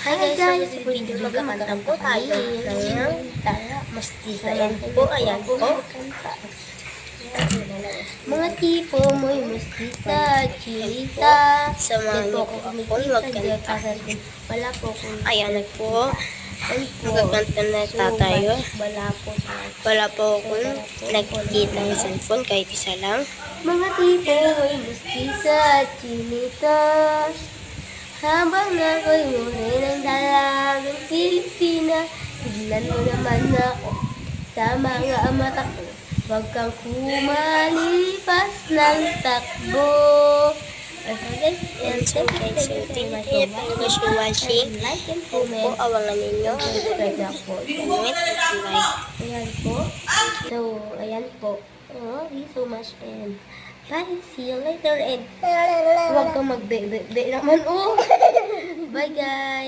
Hi guys, sa video magkakanta po tayo ng mestiza. Ayan po, ayan po. Mga tipo mo'y mestiza, chilita. Samahan niyo po ako magkanta. Wala po kung Ayan po. Magkakanta na tayo. Wala po akong nakikita ng cellphone kahit isa lang. Mga tipo mo'y mestiza, chilita. Habang ako'y muli ng dalagang Pilipina, tignan mo naman ako sa mga mata ko. Huwag kang kumalipas ng takbo. And so guys, so thank you for watching. Like and Po, comment. awangan ninyo. Subscribe na po. Comment at like. Ayan po. So, ayan po. Oh, thank you so much and bye. See you later and huwag kang magbe naman. Oh. Bye guys.